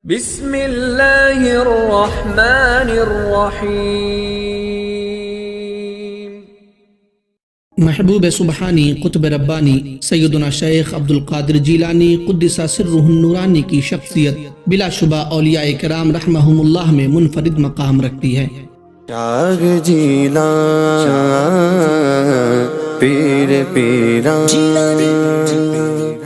بسم اللہ الرحمن الرحیم۔ محبوب سبحانی قطب ربانی سیدنا شیخ عبدالقادر جیلانی قدس سرہ النورانی کی شخصیت بلا شبہ اولیاء کرام رحمہم اللہ میں منفرد مقام رکھتی ہے۔ شاہ جیلان پیر پیران،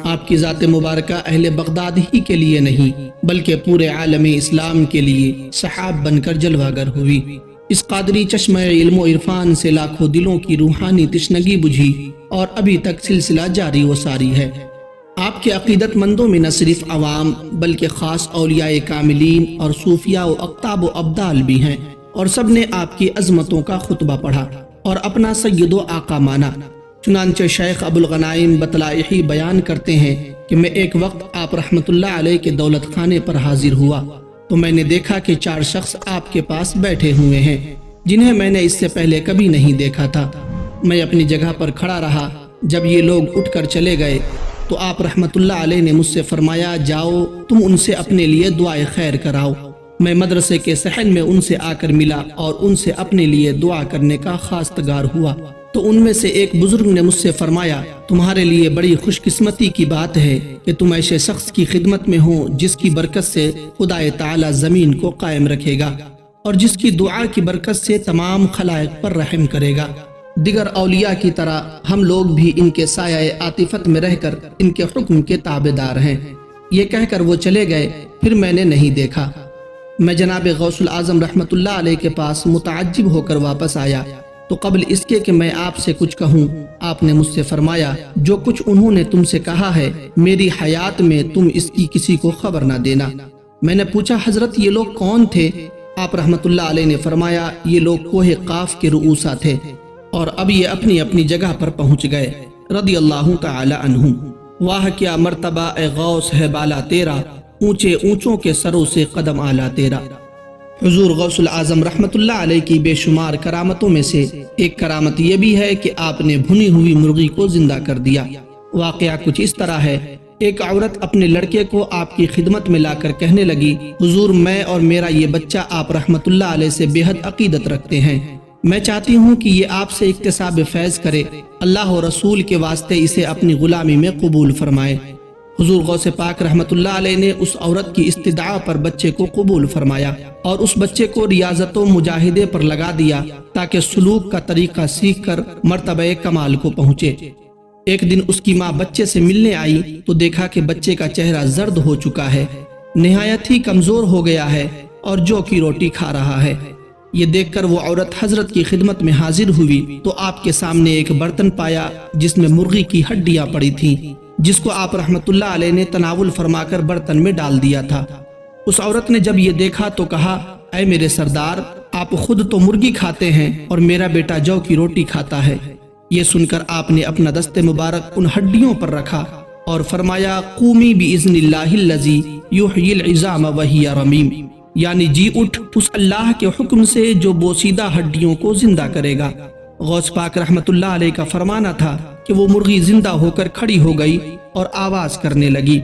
آپ کی ذات مبارکہ اہل بغداد ہی کے لیے نہیں بلکہ پورے عالم اسلام کے لیے سحاب بن کر جلوہ گر ہوئی۔ اس قادری چشمہ علم و عرفان سے لاکھوں دلوں کی روحانی تشنگی بجھی اور ابھی تک سلسلہ جاری و ساری ہے۔ آپ کے عقیدت مندوں میں نہ صرف عوام بلکہ خاص اولیاء کاملین اور صوفیاء و اقطاب و ابدال بھی ہیں، اور سب نے آپ کی عظمتوں کا خطبہ پڑھا اور اپنا سید و آقا مانا۔ چنانچہ شیخ ابو الغنائم بطلائحی بیان کرتے ہیں کہ میں ایک وقت آپ رحمت اللہ علیہ کے دولت خانے پر حاضر ہوا تو میں نے دیکھا کہ 4 شخص آپ کے پاس بیٹھے ہوئے ہیں جنہیں میں نے اس سے پہلے کبھی نہیں دیکھا تھا۔ میں اپنی جگہ پر کھڑا رہا۔ جب یہ لوگ اٹھ کر چلے گئے تو آپ رحمت اللہ علیہ نے مجھ سے فرمایا، جاؤ تم ان سے اپنے لیے دعائے خیر کراؤ۔ میں مدرسے کے صحن میں ان سے آ کر ملا اور ان سے اپنے لیے دعا کرنے کا خواستگار ہوا تو ان میں سے ایک بزرگ نے مجھ سے فرمایا، تمہارے لیے بڑی خوش قسمتی کی بات ہے کہ تم ایسے شخص کی خدمت میں ہو جس کی برکت سے خدا تعالی زمین کو قائم رکھے گا اور جس کی دعا کی برکت سے تمام خلائق پر رحم کرے گا۔ دیگر اولیاء کی طرح ہم لوگ بھی ان کے سایہ عاطفت میں رہ کر ان کے حکم کے تابعدار ہیں۔ یہ کہہ کر وہ چلے گئے، پھر میں نے نہیں دیکھا۔ میں جناب غوث العظم رحمت اللہ علیہ کے پاس متعجب ہو کر واپس آیا تو قبل اس کے کہ میں آپ سے کچھ کہوں، آپ نے مجھ سے فرمایا، جو کچھ انہوں نے تم سے کہا ہے میری حیات میں تم اس کی کسی کو خبر نہ دینا۔ میں نے پوچھا، حضرت یہ لوگ کون تھے؟ آپ رحمت اللہ علیہ نے فرمایا، یہ لوگ کوہ قاف کے رؤوسا تھے اور اب یہ اپنی اپنی جگہ پر پہنچ گئے رضی اللہ تعالی عنہم۔ واہ کیا مرتبہ اے غوث ہے بالا تیرا، اونچے اونچوں کے سروں سے قدم آلا تیرا۔ حضور غوث العظم رحمت اللہ علیہ کی بے شمار کرامتوں میں سے ایک کرامت یہ بھی ہے کہ آپ نے بھنی ہوئی مرغی کو زندہ کر دیا۔ واقعہ کچھ اس طرح ہے، ایک عورت اپنے لڑکے کو آپ کی خدمت میں لا کر کہنے لگی، حضور میں اور میرا یہ بچہ آپ رحمت اللہ علیہ سے بے حد عقیدت رکھتے ہیں، میں چاہتی ہوں کہ یہ آپ سے اکتساب فیض کرے، اللہ و رسول کے واسطے اسے اپنی غلامی میں قبول فرمائے۔ حضور غوث پاک رحمت اللہ علیہ نے اس عورت کی استدعا پر بچے کو قبول فرمایا اور اس بچے کو ریاضت و مجاہدے پر لگا دیا تاکہ سلوک کا طریقہ سیکھ کر مرتبہ کمال کو پہنچے۔ ایک دن اس کی ماں بچے سے ملنے آئی تو دیکھا کہ بچے کا چہرہ زرد ہو چکا ہے، نہایت ہی کمزور ہو گیا ہے اور جو کی روٹی کھا رہا ہے۔ یہ دیکھ کر وہ عورت حضرت کی خدمت میں حاضر ہوئی تو آپ کے سامنے ایک برتن پایا جس میں مرغی کی ہڈیاں پڑی تھیں، جس کو آپ رحمت اللہ علیہ نے تناول فرما کر برتن میں ڈال دیا تھا۔ اس عورت نے جب یہ دیکھا تو کہا، اے میرے سردار، آپ خود تو مرغی کھاتے ہیں اور میرا بیٹا جو کی روٹی کھاتا ہے۔ یہ سن کر آپ نے اپنا دست مبارک ان ہڈیوں پر رکھا اور فرمایا، قومی باذن اللہ الذی یحیی العظام وہی رمیم، یعنی جی اٹھ اس اللہ کے حکم سے جو بوسیدہ ہڈیوں کو زندہ کرے گا۔ غوث پاک رحمت اللہ علیہ کا فرمانا تھا کہ وہ مرغی زندہ ہو کر کھڑی ہو گئی اور آواز کرنے لگی۔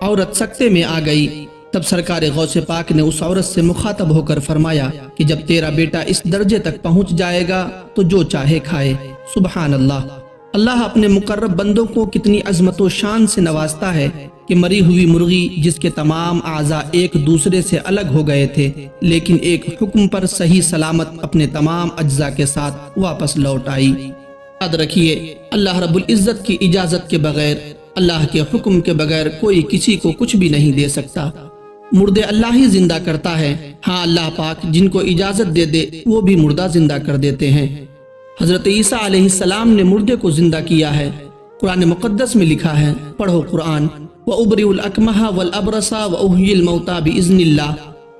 عورت سکتے میں آ گئی۔ تب سرکار غوث پاک نے اس عورت سے مخاطب ہو کر فرمایا کہ جب تیرا بیٹا اس درجے تک پہنچ جائے گا تو جو چاہے کھائے۔ سبحان اللہ! اللہ اپنے مقرب بندوں کو کتنی عظمت و شان سے نوازتا ہے کہ مری ہوئی مرغی جس کے تمام اعضاء ایک دوسرے سے الگ ہو گئے تھے لیکن ایک حکم پر صحیح سلامت اپنے تمام اجزاء کے ساتھ واپس لوٹ آئی۔ یاد رکھیے، اللہ رب العزت کی اجازت کے بغیر، اللہ کے حکم کے بغیر کوئی کسی کو کچھ بھی نہیں دے سکتا۔ مردے اللہ ہی زندہ کرتا ہے، ہاں اللہ پاک جن کو اجازت دے دے وہ بھی مردہ زندہ کر دیتے ہیں۔ حضرت عیسیٰ علیہ السلام نے مردے کو زندہ کیا ہے۔ قرآن مقدس میں لکھا ہے، پڑھو قرآن، وَأُبْرِئُ الْأَكْمَحَ وَالْأَبْرَصَ وَأُحْيِي الْمَوْتَى بِإِذْنِ اللَّهِ،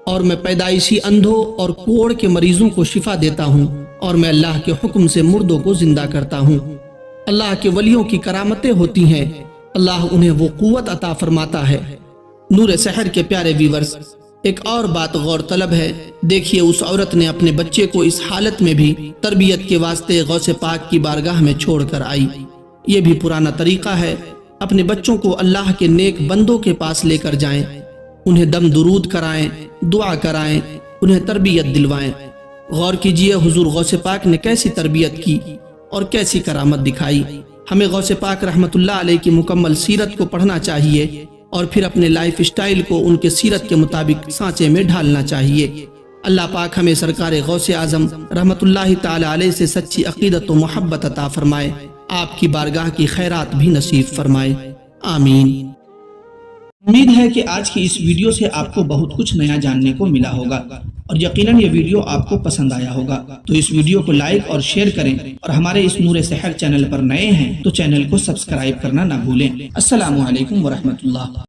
اور میں پیدائشی اندھوں اور کوڑ کے مریضوں کو شفا دیتا ہوں اور میں اللہ کے حکم سے مردوں کو زندہ کرتا ہوں۔ اللہ کے ولیوں کی کرامتیں ہوتی ہیں، اللہ انہیں وہ قوت عطا فرماتا ہے۔ نور سحر کے پیارے ویورز، ایک اور بات غور طلب ہے۔ دیکھیے، اس عورت نے اپنے بچے کو اس حالت میں بھی تربیت کے واسطے غوث پاک کی بارگاہ میں چھوڑ کر آئی۔ یہ بھی پرانا طریقہ ہے، اپنے بچوں کو اللہ کے نیک بندوں کے پاس لے کر جائیں، انہیں دم درود کرائیں، دعا کرائیں، انہیں تربیت دلوائیں۔ غور کیجئے حضور غوث پاک نے کیسی تربیت کی اور کیسی کرامت دکھائی۔ ہمیں غوث پاک رحمت اللہ علیہ کی مکمل سیرت کو پڑھنا چاہیے اور پھر اپنے لائف سٹائل کو ان کے سیرت کے مطابق سانچے میں ڈھالنا چاہیے۔ اللہ پاک ہمیں سرکار غوث اعظم رحمت اللہ تعالی علیہ سے سچی عقیدت و محبت عطا فرمائے، آپ کی بارگاہ کی خیرات بھی نصیب فرمائے، آمین۔ امید ہے کہ آج کی اس ویڈیو سے آپ کو بہت کچھ نیا جاننے کو ملا ہوگا اور یقیناً یہ ویڈیو آپ کو پسند آیا ہوگا۔ تو اس ویڈیو کو لائک اور شیئر کریں اور ہمارے اس نور سحر چینل پر نئے ہیں تو چینل کو سبسکرائب کرنا نہ بھولیں۔ السلام علیکم ورحمۃ اللہ۔